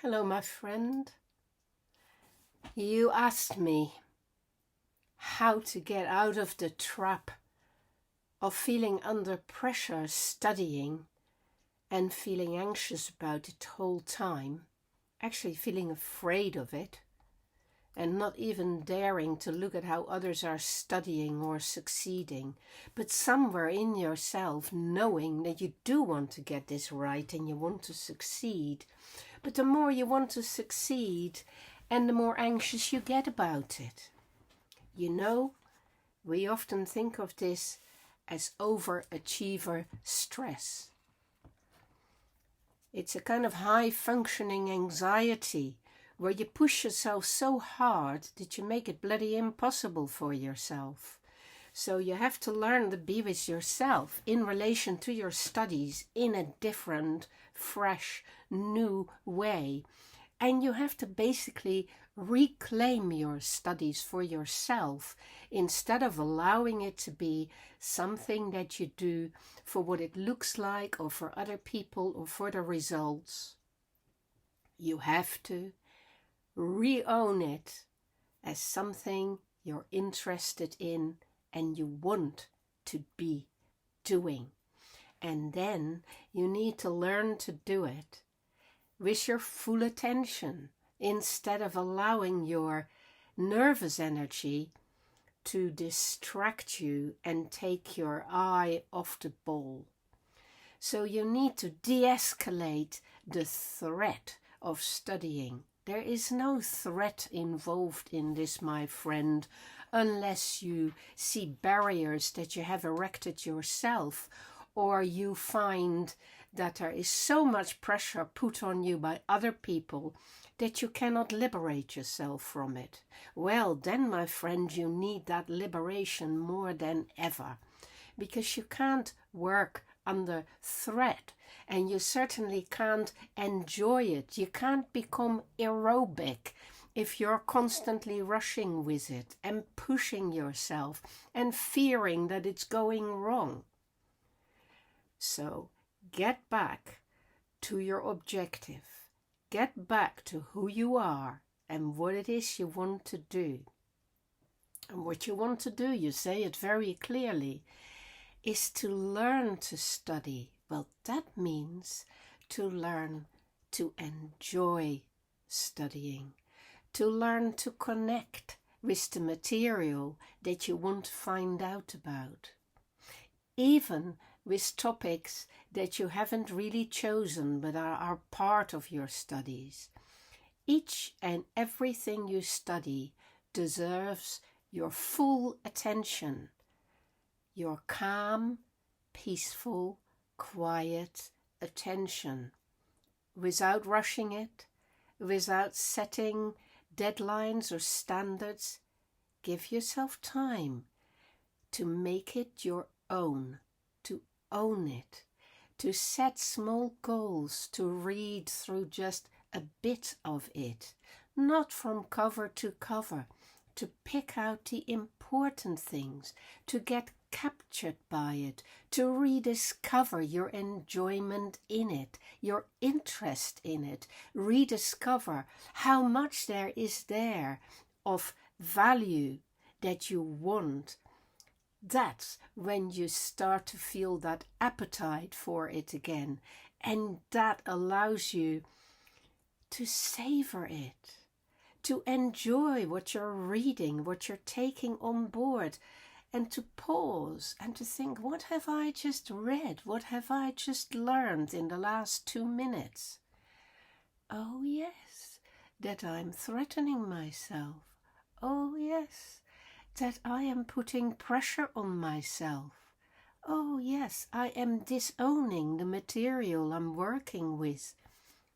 Hello, my friend. You asked me how to get out of the trap of feeling under pressure studying and feeling anxious about it the whole time, actually feeling afraid of it, and not even daring to look at how others are studying or succeeding, but somewhere in yourself knowing that you do want to get this right and you want to succeed. But the more you want to succeed and the more anxious you get about it. You know, we often think of this as overachiever stress. It's a kind of high functioning anxiety where you push yourself so hard that you make it bloody impossible for yourself. So you have to learn to be with yourself in relation to your studies in a different, fresh, new way. And you have to basically reclaim your studies for yourself instead of allowing it to be something that you do for what it looks like or for other people or for the results. You have to re-own it as something you're interested in and you want to be doing. And then you need to learn to do it with your full attention instead of allowing your nervous energy to distract you and take your eye off the ball. So you need to de-escalate the threat of studying. There is no threat involved in this, my friend, unless you see barriers that you have erected yourself, or you find that there is so much pressure put on you by other people that you cannot liberate yourself from it. Well, then, my friend, you need that liberation more than ever, because you can't work under threat, and you certainly can't enjoy it. You can't become aerobic if you're constantly rushing with it and pushing yourself and fearing that it's going wrong. So get back to your objective. Get back to who you are and what it is you want to do. And what you want to do, you say it very clearly, is to learn to study. Well, that means to learn to enjoy studying, to learn to connect with the material that you want to find out about, even with topics that you haven't really chosen but are part of your studies. Each and everything you study deserves your full attention, your calm, peaceful, quiet attention, without rushing it, without setting deadlines or standards. Give yourself time to make it your own, to own it, to set small goals, to read through just a bit of it, not from cover to cover, to pick out the important things, to get captured by it, to rediscover your enjoyment in it, your interest in it, rediscover how much there is there of value that you want. That's when you start to feel that appetite for it again, and that allows you to savor it, to enjoy what you're reading, what you're taking on board, and to pause and to think, what have I just read? What have I just learned in the last 2 minutes? Oh yes, that I'm threatening myself. Oh yes, that I am putting pressure on myself. Oh yes, I am disowning the material I'm working with.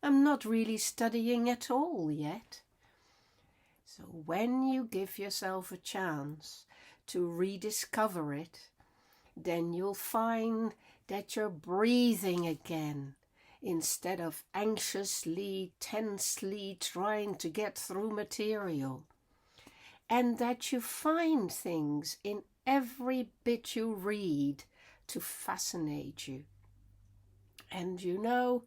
I'm not really studying at all yet. So when you give yourself a chance to rediscover it, then you'll find that you're breathing again instead of anxiously, tensely trying to get through material. And that you find things in every bit you read to fascinate you. And you know,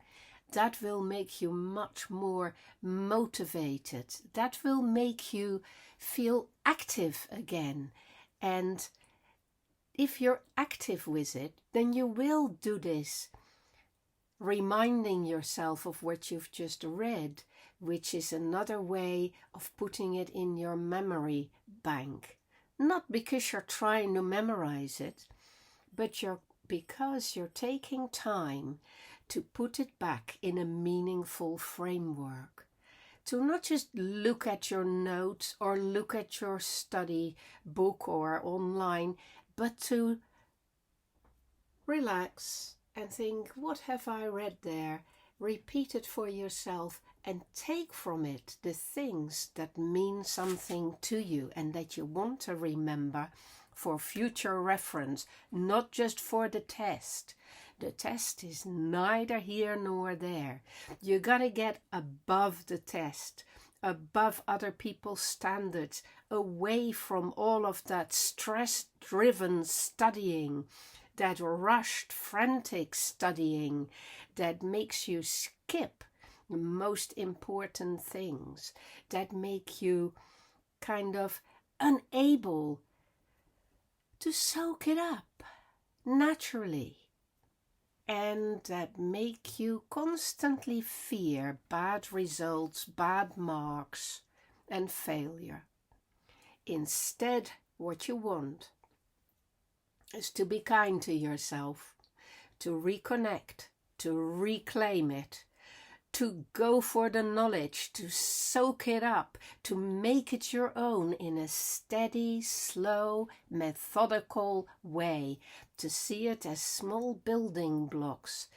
That will make you much more motivated. That will make you feel active again. And if you're active with it, then you will do this, reminding yourself of what you've just read, which is another way of putting it in your memory bank. Not because you're trying to memorize it, but because you're taking time to put it back in a meaningful framework. To not just look at your notes or look at your study book or online, but to relax and think, what have I read there? Repeat it for yourself and take from it the things that mean something to you and that you want to remember for future reference, not just for the test. The test is neither here nor there. You gotta get above the test, above other people's standards, away from all of that stress-driven studying, that rushed, frantic studying that makes you skip the most important things, that make you kind of unable to soak it up naturally, and that make you constantly fear bad results, bad marks, and failure. Instead, what you want is to be kind to yourself, to reconnect, to reclaim it, to go for the knowledge, to soak it up, to make it your own in a steady, slow, methodical way, to see it as small building blocks.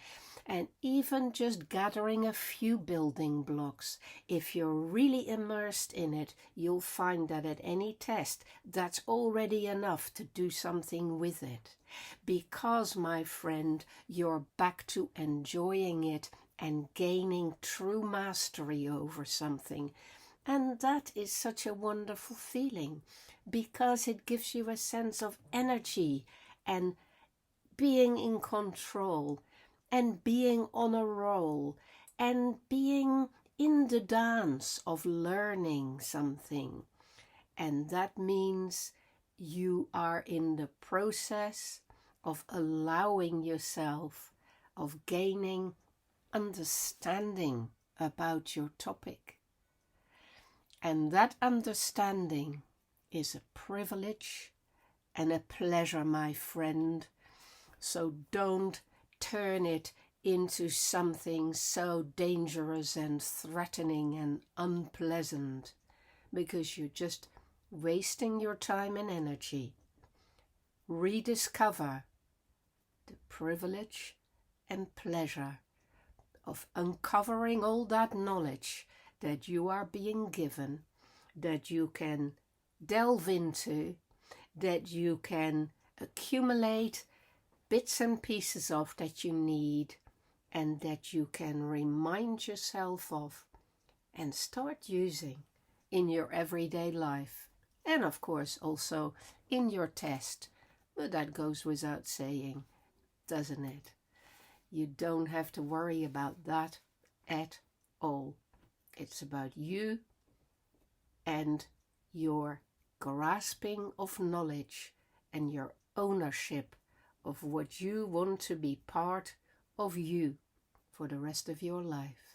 And even just gathering a few building blocks, if you're really immersed in it, you'll find that at any test, that's already enough to do something with it. Because, my friend, you're back to enjoying it and gaining true mastery over something. And that is such a wonderful feeling, because it gives you a sense of energy and being in control and being on a roll and being in the dance of learning something. And that means you are in the process of allowing yourself, of gaining understanding about your topic. And that understanding is a privilege and a pleasure, my friend. So don't turn it into something so dangerous and threatening and unpleasant, because you're just wasting your time and energy. Rediscover the privilege and pleasure of uncovering all that knowledge that you are being given, that you can delve into, that you can accumulate bits and pieces of that you need, and that you can remind yourself of and start using in your everyday life, and of course also in your test. But that goes without saying, doesn't it? You don't have to worry about that at all. It's about you and your grasping of knowledge and your ownership of what you want to be part of you for the rest of your life.